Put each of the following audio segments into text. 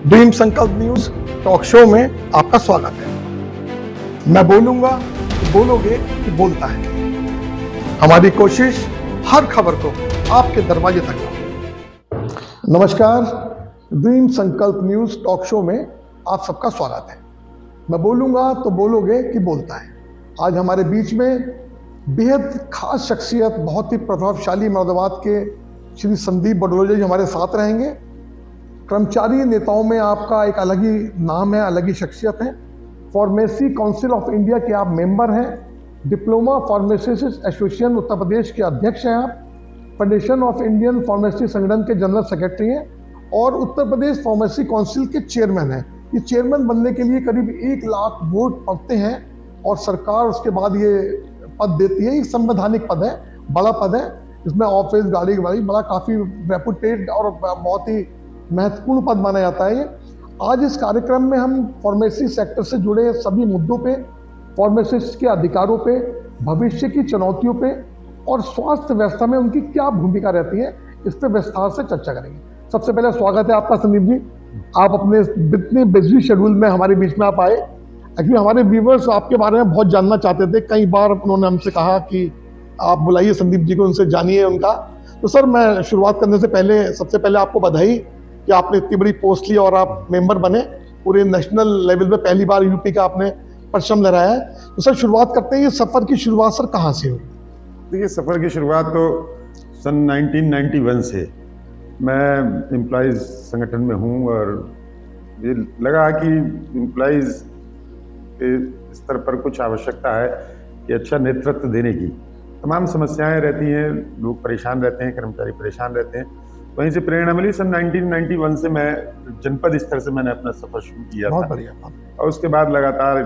Dream संकल्प news talk show में आपका स्वागत है। मैं बोलूंगा तो बोलोगे कि बोलता है। हमारी कोशिश हर खबर को आपके दरवाजे तक लाए। नमस्कार, ड्रीम संकल्प न्यूज टॉक शो में आप सबका स्वागत है। मैं बोलूंगा तो बोलोगे कि बोलता है। आज हमारे बीच में बेहद खास शख्सियत, बहुत ही प्रभावशाली मुरादाबाद के श्री संदीप बडोले जी हमारे साथ रहेंगे। कर्मचारी नेताओं में आपका एक अलग ही नाम है, अलग ही शख्सियत है। फार्मेसी काउंसिल ऑफ इंडिया के आप मेंबर हैं। Diploma pharmacist association Uttar Pradesh के अध्यक्ष हैं आप। फेडरेशन ऑफ इंडियन फार्मेसी संगठन के जनरल सेक्रेटरी हैं और उत्तर प्रदेश फार्मेसी काउंसिल के चेयरमैन हैं। ये चेयरमैन बनने के लिए करीब 1 लाख वोट पड़ते हैं और सरकार उसके बाद ये पद देती है। ये संवैधानिक पद है, बड़ा पद है। इसमें ऑफिस, गाड़ी बड़ा काफ़ी रेपुटेड और बहुत ही महत्वपूर्ण पद माना जाता है ये। आज इस कार्यक्रम में हम फार्मेसी सेक्टर से जुड़े सभी मुद्दों पे, फार्मासिस्ट के अधिकारों पे, भविष्य की चुनौतियों पे और स्वास्थ्य व्यवस्था में उनकी क्या भूमिका रहती है, इस पर विस्तार से चर्चा करेंगे। सबसे पहले स्वागत है आपका संदीप जी। आप अपने इतने बिजी शेड्यूल में हमारे बीच में आप आए। एक्चुअली हमारे व्यूवर्स आपके बारे में बहुत जानना चाहते थे। कई बार उन्होंने हमसे कहा कि आप बुलाइए संदीप जी को, उनसे जानिए उनका। तो सर, मैं शुरुआत करने से पहले सबसे पहले आपको बधाई कि आपने इतनी बड़ी पोस्ट ली और आप मेंबर बने। पूरे नेशनल लेवल पे पहली बार यूपी का आपने परचम लहराया है। तो सर, शुरुआत करते हैं, ये सफ़र की शुरुआत सर कहाँ से हुई? देखिए, सफ़र की शुरुआत तो सन 1991 से। मैं एम्प्लॉइज़ संगठन में हूँ और ये लगा कि एम्प्लॉइज़ के स्तर पर कुछ आवश्यकता है कि अच्छा नेतृत्व देने की। तमाम समस्याएं रहती हैं, लोग परेशान रहते हैं, कर्मचारी परेशान रहते हैं। वहीं से प्रेरणा मिली। सन 1991 से मैं जनपद स्तर से मैंने अपना सफ़र शुरू किया बहुत था। बढ़िया। और उसके बाद लगातार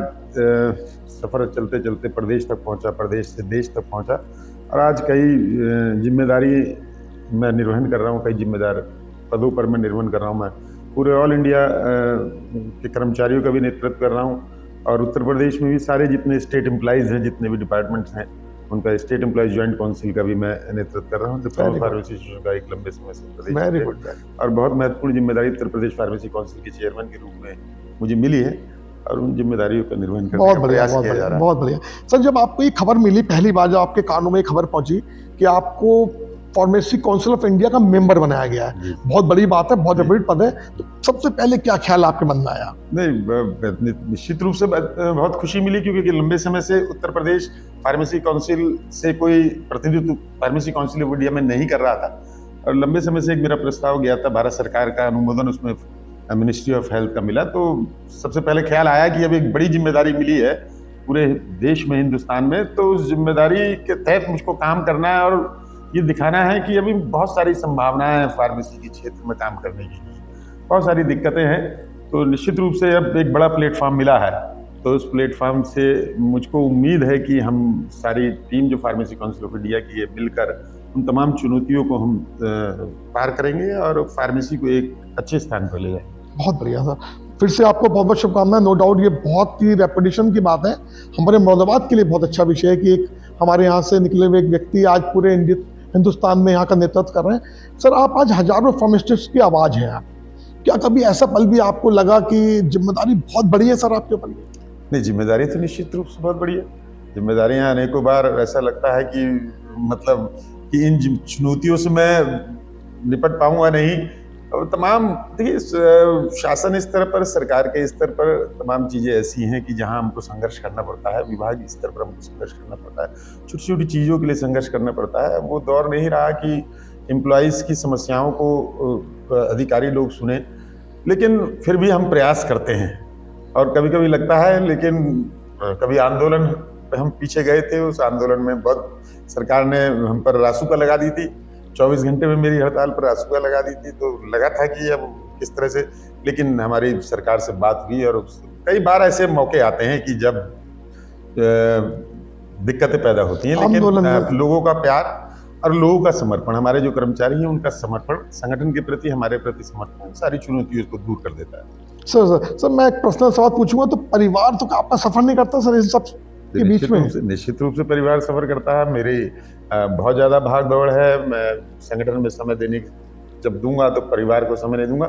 सफ़र चलते चलते प्रदेश तक पहुंचा, प्रदेश से देश तक पहुंचा और आज कई जिम्मेदारी मैं निर्वहन कर रहा हूं, कई जिम्मेदार पदों पर मैं निर्वहन कर रहा हूं। मैं पूरे ऑल इंडिया के कर्मचारियों का भी नेतृत्व कर रहा हूं और उत्तर प्रदेश में भी सारे जितने स्टेट एम्प्लॉइज़ हैं, जितने भी डिपार्टमेंट्स हैं, उनका स्टेट एम्प्लॉइज ज्वाइंट काउंसिल का भी मैं नेतृत्व कर रहा हूँ। डिप्लोमा फार्मेसी का एक लंबे समय से प्रदेश में और बहुत महत्वपूर्ण जिम्मेदारी उत्तर प्रदेश फार्मेसी काउंसिल के चेयरमैन के रूप में मुझे मिली है और उन जिम्मेदारियों का निर्वहन करने का प्रयास किया जा रहा है। बहुत बढ़िया। सर, जब आपको ये खबर मिली पहली बार, जब आपके कानों में खबर पहुंची कि आपको फार्मेसी काउंसिल ऑफ इंडिया का मेंबर बनाया गया है, बहुत बड़ी बात है, बहुत बड़ी पद है, तो सबसे पहले क्या ख्याल आपके मन में आया? नहीं, निश्चित रूप से बहुत खुशी मिली क्योंकि लंबे समय से उत्तर प्रदेश फार्मेसी काउंसिल से कोई प्रतिनिधित्व फार्मेसी काउंसिल ऑफ इंडिया में नहीं कर रहा था और लंबे समय से एक मेरा प्रस्ताव गया था, भारत सरकार का अनुमोदन उसमें मिनिस्ट्री ऑफ हेल्थ का मिला। तो सबसे पहले ख्याल आया कि अब एक बड़ी जिम्मेदारी मिली है पूरे देश में, हिंदुस्तान में, तो उस जिम्मेदारी के तहत मुझको काम करना है और ये दिखाना है कि अभी बहुत सारी संभावनाएं हैं फार्मेसी के क्षेत्र में काम करने की। बहुत सारी दिक्कतें हैं, तो निश्चित रूप से अब एक बड़ा प्लेटफॉर्म मिला है। तो उस प्लेटफॉर्म से मुझको उम्मीद है कि हम सारी टीम जो फार्मेसी काउंसिल ऑफ इंडिया की है, मिलकर उन तमाम चुनौतियों को हम पार करेंगे और फार्मेसी को एक अच्छे स्थान पर ले जाएंगे। बहुत बढ़िया सर, फिर से आपको बहुत बहुत शुभकामनाएं। नो डाउट ये बहुत ही रेपुटेशन की बात है। हमारे मुरादाबाद के लिए बहुत अच्छा विषय है कि एक हमारे यहाँ से निकले हुए एक व्यक्ति आज पूरे हिंदुस्तान में यहाँ का नेतृत्व कर रहे हैं। सर, आप आज हजारों फार्मासिस्ट की आवाज़ है आप। क्या कभी ऐसा पल भी आपको लगा कि जिम्मेदारी बहुत बड़ी है सर आपके ऊपर? नहीं, जिम्मेदारी तो निश्चित रूप से बहुत बड़ी है। जिम्मेदारियाँ अनेकों बार ऐसा लगता है कि मतलब कि इन चुनौतियों से मैं निपट पाऊंगा नहीं। और तमाम देखिए, शासन स्तर पर, सरकार के स्तर पर तमाम चीज़ें ऐसी हैं कि जहां हमको संघर्ष करना पड़ता है। विभाग स्तर पर हमको संघर्ष करना पड़ता है, छोटी छोटी चीज़ों के लिए संघर्ष करना पड़ता है। वो दौर नहीं रहा कि एम्प्लॉइज़ की समस्याओं को अधिकारी लोग सुने, लेकिन फिर भी हम प्रयास करते हैं और कभी कभी लगता है, लेकिन कभी आंदोलन पे हम पीछे गए थे। उस आंदोलन में बहुत सरकार ने हम पर रासुका लगा दी थी। 24 घंटे में मेरी हड़ताल पर रासुका लगा दी थी, तो लगा था कि अब किस तरह से, लेकिन हमारी सरकार से बात हुई और कई बार ऐसे मौके आते हैं कि जब दिक्कतें पैदा होती हैं, लेकिन लोगों का प्यार और लोगों का समर्पण, हमारे जो कर्मचारी हैं उनका समर्पण, संगठन के प्रति हमारे प्रति समर्पण सारी चुनौतियों को दूर कर देता है। सर मैं एक पर्सनल सवाल पूछूंगा, तो परिवार तो आपका सफर नहीं करता सर इस सब के बीच में? निश्चित रूप से परिवार सफर करता है। मेरी बहुत ज़्यादा भाग दौड़ है। मैं संगठन में समय देने जब दूंगा तो परिवार को समय नहीं दूंगा।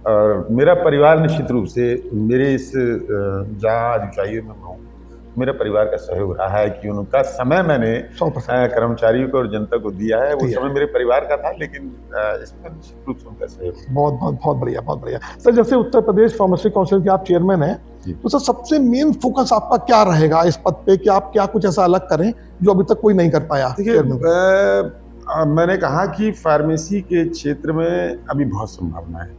और मेरा परिवार निश्चित रूप से मेरे इस जहाँ आज ऊंचाइयों में हूँ, मेरा परिवार का सहयोग रहा है कि उनका समय मैंने 100% कर्मचारियों को और जनता को दिया है। वो दिया। समय मेरे परिवार का था, लेकिन इसमें निश्चित रूप से उनका सहयोग। बहुत बहुत बहुत बढ़िया, बहुत बढ़िया सर। जैसे उत्तर प्रदेश फार्मेसी काउंसिल के आप चेयरमैन हैं, जी। तो सर सबसे मेन फोकस आपका क्या रहेगा इस पद पे कि आप क्या कुछ ऐसा अलग करें जो अभी तक कोई नहीं कर पाया? देखिए, मैंने कहा कि फार्मेसी के क्षेत्र में अभी बहुत संभावना है।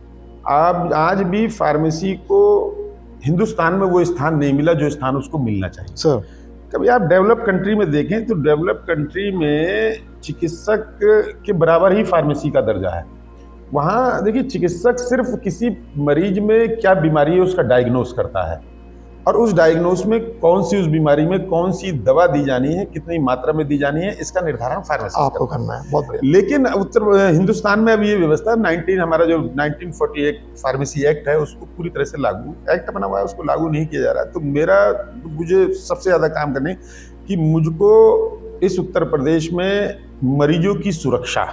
अब आज भी फार्मेसी को हिंदुस्तान में वो स्थान नहीं मिला जो स्थान उसको मिलना चाहिए। सर कभी आप डेवलप कंट्री में देखें तो डेवलप कंट्री में चिकित्सक के बराबर ही फार्मेसी का दर्जा है। वहाँ देखिए, चिकित्सक सिर्फ किसी मरीज में क्या बीमारी है उसका डायग्नोस करता है, और उस डायग्नोस में कौन सी, उस बीमारी में कौन सी दवा दी जानी है, कितनी मात्रा में दी जानी है, इसका निर्धारण फार्मेसिस्ट आपको करना है। बहुत बढ़िया। लेकिन उत्तर हिंदुस्तान में अभी ये व्यवस्था हमारा जो 1948 फार्मेसी एक्ट है उसको पूरी तरह से लागू, एक्ट बना हुआ है, उसको लागू नहीं किया जा रहा है। तो मुझे सबसे ज्यादा काम करने कि मुझको इस उत्तर प्रदेश में मरीजों की सुरक्षा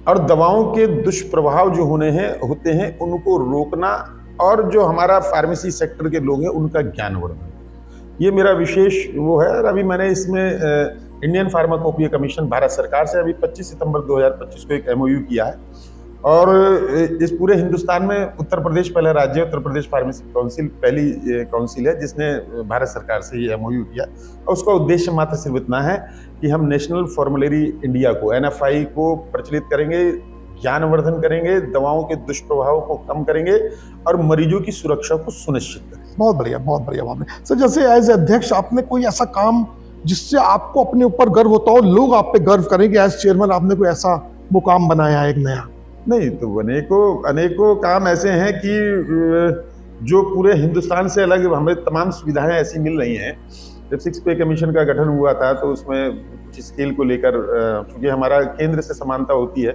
और दवाओं के दुष्प्रभाव जो होते हैं उनको रोकना, और जो हमारा फार्मेसी सेक्टर के लोग हैं उनका ज्ञानवर्धन, ये मेरा विशेष वो है। और अभी मैंने इसमें इंडियन फार्माकोपिया कमीशन भारत सरकार से अभी 25 सितंबर 2025 को एक MOU किया है, और इस पूरे हिंदुस्तान में उत्तर प्रदेश पहला राज्य है। उत्तर प्रदेश फार्मेसी काउंसिल पहली काउंसिल है जिसने भारत सरकार से ये MOU किया, और उसका उद्देश्य मात्र सिर्फ इतना है कि हम नेशनल फॉर्मुलरी इंडिया को, NFI को प्रचलित करेंगे, ज्ञानवर्धन करेंगे, दवाओं के दुष्प्रभावों को कम करेंगे और मरीजों की सुरक्षा को सुनिश्चित करेंगे। बहुत बढ़िया, बहुत बढ़िया, बहुत बढ़िया सर। जैसे एज अध्यक्ष आपने कोई ऐसा काम जिससे आपको अपने ऊपर गर्व होता हो, लोग आप पे गर्व करें कि एज चेयरमैन आपने कोई ऐसा मुकाम बनाया है एक नया? नहीं, तो अनेकों काम ऐसे हैं कि जो पूरे हिंदुस्तान से अलग हमें तमाम सुविधाएं ऐसी मिल रही हैं। जब 6 पे कमीशन का गठन हुआ था तो उसमें कुछ स्केल को लेकर, चूंकि हमारा केंद्र से समानता होती है,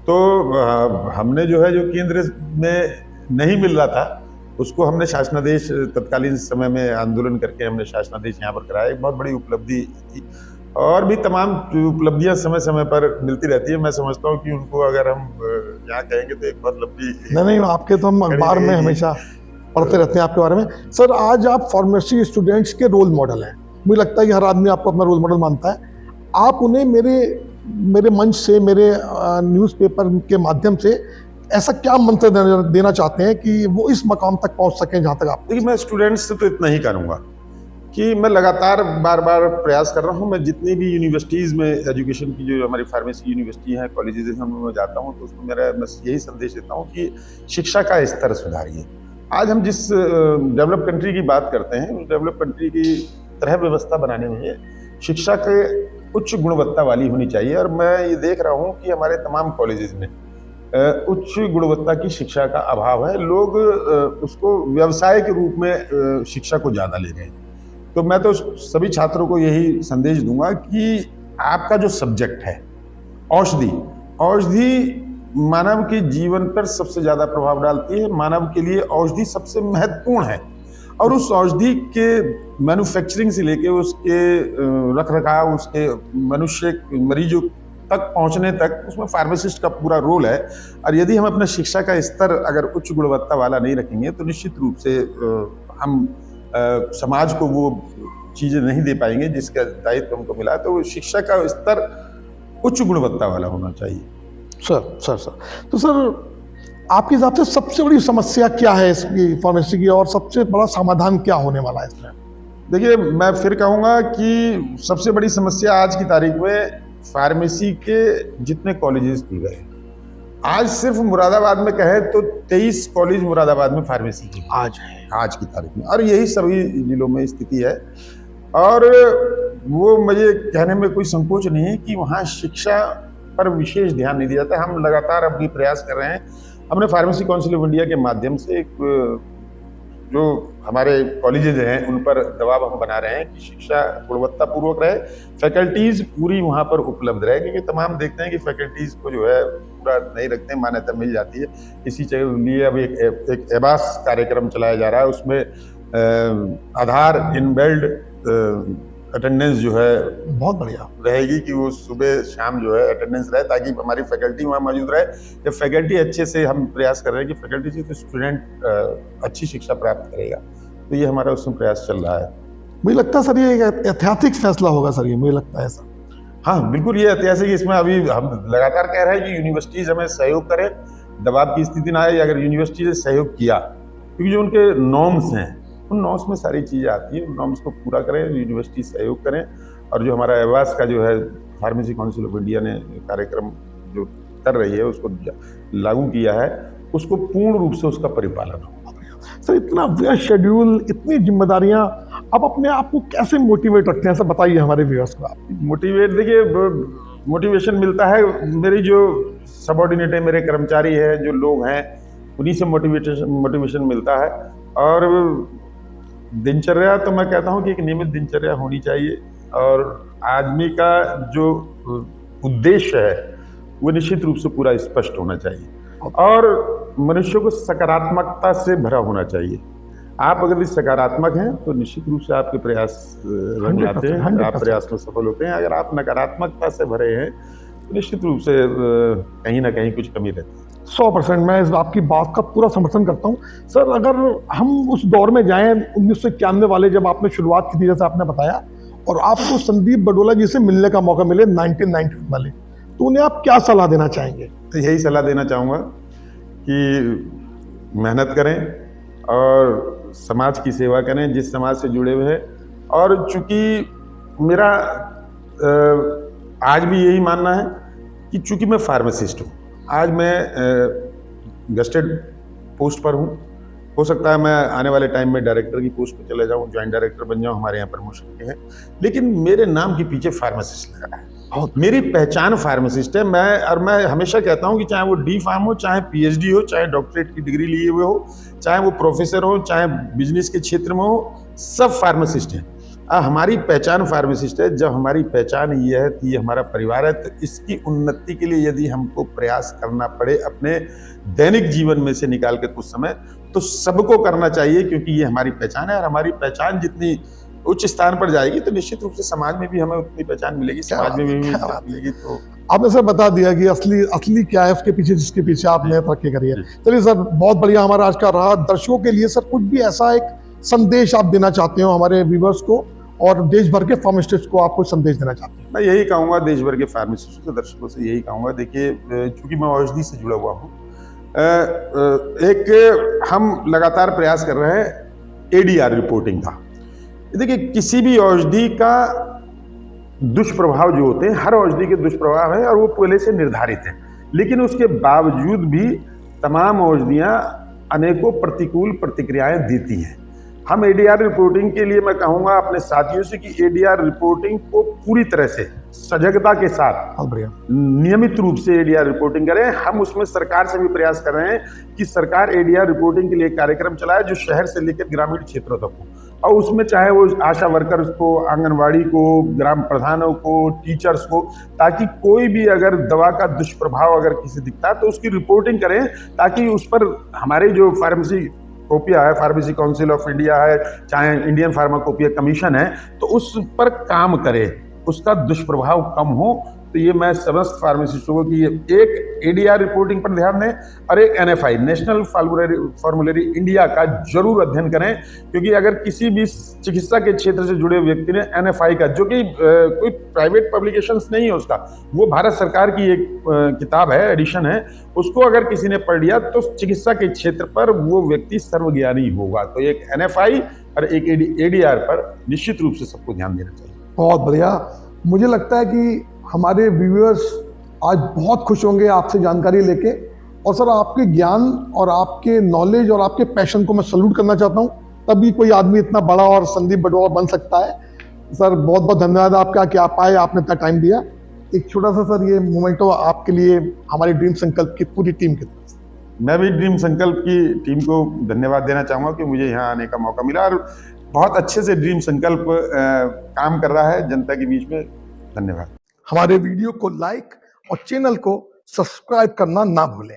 तो हमने जो केंद्र में नहीं मिल रहा था उसको हमने शासनादेश, तत्कालीन समय में आंदोलन करके हमने शासनादेश यहाँ पर कराया। एक बहुत बड़ी उपलब्धि थी, और भी तमाम उपलब्धियां समय समय पर मिलती रहती है। मैं समझता हूँ कि उनको अगर हम यहाँ कहेंगे तो एक बहुत लंबी नहीं, आपके तो हम अखबार में हमेशा पढ़ते रहते हैं आपके बारे में। सर आज आप फार्मेसी स्टूडेंट्स के रोल मॉडल हैं, मुझे लगता है कि हर आदमी आपको अपना रोल मॉडल मानता है। आप उन्हें मेरे मंच से, मेरे न्यूज़पेपर के माध्यम से ऐसा क्या मंत्र देना चाहते हैं कि वो इस मकाम तक पहुंच सकें जहां तक आप? देखिए, मैं स्टूडेंट्स से तो इतना ही करूँगा कि मैं लगातार बार बार प्रयास कर रहा हूँ। मैं जितनी भी यूनिवर्सिटीज़ में एजुकेशन की, जो हमारी फार्मेसी यूनिवर्सिटी है, कॉलेजेस हैं, मैं जाता हूँ तो उसमें मैं यही संदेश देता हूँ कि शिक्षा का स्तर सुधारिए। आज हम जिस डेवलप कंट्री की बात करते हैं, उस डेवलप कंट्री की तरह व्यवस्था बनाने में शिक्षा के उच्च गुणवत्ता वाली होनी चाहिए। और मैं ये देख रहा हूँ कि हमारे तमाम कॉलेजेस में उच्च गुणवत्ता की शिक्षा का अभाव है। लोग उसको व्यवसाय के रूप में शिक्षा को ज़्यादा ले रहे हैं। तो मैं तो सभी छात्रों को यही संदेश दूंगा कि आपका जो सब्जेक्ट है, औषधि मानव के जीवन पर सबसे ज़्यादा प्रभाव डालती है। मानव के लिए औषधि सबसे महत्वपूर्ण है, और उस औषधि के मैन्युफैक्चरिंग से लेके उसके रखरखाव, उसके मनुष्य मरीजों तक पहुंचने तक, उसमें फार्मासिस्ट का पूरा रोल है। और यदि हम अपना शिक्षा का स्तर अगर उच्च गुणवत्ता वाला नहीं रखेंगे तो निश्चित रूप से हम समाज को वो चीज़ें नहीं दे पाएंगे जिसका दायित्व हमको मिला। तो शिक्षा का स्तर उच्च गुणवत्ता वाला होना चाहिए। सर तो सर आपके हिसाब से सबसे बड़ी समस्या क्या है इसकी, फार्मेसी की, और सबसे बड़ा समाधान क्या होने वाला है इसमें? देखिए, मैं फिर कहूँगा कि सबसे बड़ी समस्या आज की तारीख में फार्मेसी के जितने कॉलेजेस खुल गए, आज सिर्फ मुरादाबाद में कहे तो 23 कॉलेज मुरादाबाद में फार्मेसी की आज की तारीख में, और यही सभी जिलों में स्थिति है। और वो मुझे कहने में कोई संकोच नहीं है कि वहाँ शिक्षा पर विशेष ध्यान नहीं दिया जाता। हम लगातार अपनी प्रयास कर रहे हैं। हमने फार्मेसी काउंसिल ऑफ इंडिया के माध्यम से एक जो हमारे कॉलेजेज हैं उन पर दबाव हम बना रहे हैं कि शिक्षा गुणवत्ता पूर्वक रहे, फैकल्टीज पूरी वहाँ पर उपलब्ध रहे, क्योंकि तमाम देखते हैं कि फैकल्टीज को जो है पूरा नहीं रखते हैं, मान्यता मिल जाती है। इसी के लिए अब एक एबास कार्यक्रम चलाया जा रहा है, उसमें आधार इनबिल्ड अटेंडेंस जो है बहुत बढ़िया। रहेगी कि वो सुबह शाम जो है अटेंडेंस रहे, ताकि हमारी फैकल्टी वहाँ मौजूद रहे। जब फैकल्टी अच्छे से, हम प्रयास कर रहे हैं कि फैकल्टी से तो स्टूडेंट अच्छी शिक्षा प्राप्त करेगा, तो ये हमारा उसमें प्रयास चल रहा है। मुझे लगता है सर ये एक ऐतिहासिक फैसला होगा सर, ये मुझे लगता है सर। हाँ बिल्कुल, ये ऐतिहासिक। इसमें अभी हम लगातार कह रहे हैं कि यूनिवर्सिटीज हमें सहयोग करें, दबाव की स्थिति ना आए। अगर यूनिवर्सिटी ने सहयोग किया, क्योंकि जो उनके नॉर्म्स हैं, उन नॉर्म्स में सारी चीज़ें आती हैं, उन नॉर्म्स को पूरा करें, यूनिवर्सिटी सहयोग करें। और जो हमारा एवास का जो है फार्मेसी काउंसिल ऑफ इंडिया ने कार्यक्रम जो कर रही है, उसको लागू किया है, उसको पूर्ण रूप से उसका परिपालन हो। सर इतना व्यस्त शेड्यूल, इतनी जिम्मेदारियां, आप अपने आप को कैसे मोटिवेट रखते हैं सर, बताइए हमारे व्यूअर्स को आप। मोटिवेट, देखिए मोटिवेशन मिलता है, मेरी जो सबऑर्डिनेट है, मेरे कर्मचारी हैं, जो लोग हैं, उन्हीं से मोटिवेशन मिलता है। और दिनचर्या तो मैं कहता हूँ कि एक नियमित दिनचर्या होनी चाहिए, और आदमी का जो उद्देश्य है वो निश्चित रूप से पूरा स्पष्ट होना चाहिए, और मनुष्य को सकारात्मकता से भरा होना चाहिए। आप अगर सकारात्मक हैं तो निश्चित रूप से आपके प्रयास रंग लाते हैं, आप प्रयास में सफल होते हैं। अगर आप नकारात्मकता से भरे हैं तो निश्चित रूप से कहीं ना कहीं कुछ कमी रहती है। 100% मैं इस आपकी बात का पूरा समर्थन करता हूँ सर। अगर हम उस दौर में जाएं 1991 वाले, जब आपने शुरुआत की थी जैसे आपने बताया, और आपको संदीप बडोला जी से मिलने का मौका मिले 1991 वाले, तो उन्हें आप क्या सलाह देना चाहेंगे? तो यही सलाह देना चाहूँगा कि मेहनत करें और समाज की सेवा करें, जिस समाज से जुड़े हुए हैं। और चूंकि मेरा आज भी यही मानना है कि चूंकि मैं फार्मासिस्ट हूँ, आज मैं गस्टेड पोस्ट पर हूँ, हो सकता है मैं आने वाले टाइम में डायरेक्टर की पोस्ट पर चले जाऊँ, ज्वाइंट डायरेक्टर बन जाऊँ, हमारे यहाँ प्रमोशन के हैं, लेकिन मेरे नाम के पीछे फार्मासिस्ट लगा है। मेरी पहचान फार्मासिस्ट है। मैं हमेशा कहता हूँ कि चाहे वो डी फार्म हो, चाहे पीएचडी हो, चाहे डॉक्टरेट की डिग्री लिए हुए हो, चाहे वो प्रोफेसर हो, चाहे बिजनेस के क्षेत्र में हो, सब फार्मासिस्ट हैं। हमारी पहचान फार्मासिस्ट है। जब हमारी पहचान ये है कि ये हमारा परिवार है, तो इसकी उन्नति के लिए यदि हमको प्रयास करना पड़े अपने दैनिक जीवन में से निकाल के कुछ समय, तो सबको करना चाहिए, क्योंकि ये हमारी पहचान है। और हमारी पहचान जितनी उच्च स्थान पर जाएगी तो निश्चित रूप से समाज में भी हमें उतनी पहचान मिलेगी, समाज में भी मिलेगी। तो आपने सर बता दिया कि असली क्या है उसके पीछे, जिसके पीछे आपने तरक्की करी है। चलिए सर, बहुत बढ़िया हमारा आज का रहा। दर्शकों के लिए सर कुछ भी ऐसा एक संदेश आप देना चाहते हो हमारे व्यूअर्स को, और देश भर के फार्मासिस्ट को आप कुछ संदेश देना चाहते हैं? मैं यही कहूँगा देश भर के फार्मासिस्टों से, दर्शकों से यही कहूँगा, देखिए चूंकि मैं औषधि से जुड़ा हुआ हूँ, एक हम लगातार प्रयास कर रहे हैं एडीआर रिपोर्टिंग का। देखिए किसी भी औषधि का दुष्प्रभाव जो होते हैं, हर औषधि के दुष्प्रभाव है और वो पहले से निर्धारित है, लेकिन उसके बावजूद भी तमाम औषधियाँ अनेकों प्रतिकूल प्रतिक्रियाएं देती हैं। हम एडीआर रिपोर्टिंग के लिए मैं कहूँगा अपने साथियों से कि एडीआर रिपोर्टिंग को पूरी तरह से सजगता के साथ नियमित रूप से एडीआर रिपोर्टिंग करें। हम उसमें सरकार से भी प्रयास कर रहे हैं कि सरकार एडीआर रिपोर्टिंग के लिए कार्यक्रम चलाए जो शहर से लेकर ग्रामीण क्षेत्रों तक हो, और उसमें चाहे वो आशा वर्कर्स को, आंगनवाड़ी को, ग्राम प्रधानों को, टीचर्स को, ताकि कोई भी अगर दवा का दुष्प्रभाव अगर किसी दिखता है तो उसकी रिपोर्टिंग करें, ताकि उस पर हमारे जो फार्मेकोपिया है, फार्मेसी काउंसिल ऑफ इंडिया है, चाहे इंडियन फार्माकोपिया कमीशन है, तो उस पर काम करे, उसका दुष्प्रभाव कम हो। तो ये मैं समस्त फार्मासिस्टों को कि एक एडीआर रिपोर्टिंग पर ध्यान दें और एक एनएफआई, नेशनल फार्मूलरी इंडिया का जरूर अध्ययन करें, क्योंकि अगर किसी भी चिकित्सा के क्षेत्र से जुड़े व्यक्ति ने एनएफआई का, जो कि कोई प्राइवेट पब्लिकेशंस नहीं है उसका, वो भारत सरकार की एक किताब है, एडिशन है, उसको अगर किसी ने पढ़ लिया तो चिकित्सा के क्षेत्र पर वो व्यक्ति सर्वज्ञानी होगा। तो एक एनएफआई और एक एडीआर पर निश्चित रूप से सबको ध्यान देना चाहिए। बहुत बढ़िया। मुझे लगता है कि हमारे व्यूअर्स आज बहुत खुश होंगे आपसे जानकारी लेके, और सर आपके ज्ञान और आपके नॉलेज और आपके पैशन को मैं सल्यूट करना चाहता हूँ, तभी कोई आदमी इतना बड़ा और संदीप बडोला बन सकता है। सर बहुत बहुत धन्यवाद आपका कि आप आए, आपने इतना टाइम दिया। एक छोटा सा सर ये मोमेंटो आपके लिए हमारी ड्रीम संकल्प की पूरी टीम की तरफ से। मैं भी ड्रीम संकल्प की टीम को धन्यवाद देना चाहूँगा कि मुझे यहाँ आने का मौका मिला, और बहुत अच्छे से ड्रीम संकल्प काम कर रहा है जनता के बीच में। धन्यवाद। हमारे वीडियो को लाइक और चैनल को सब्सक्राइब करना ना भूलें।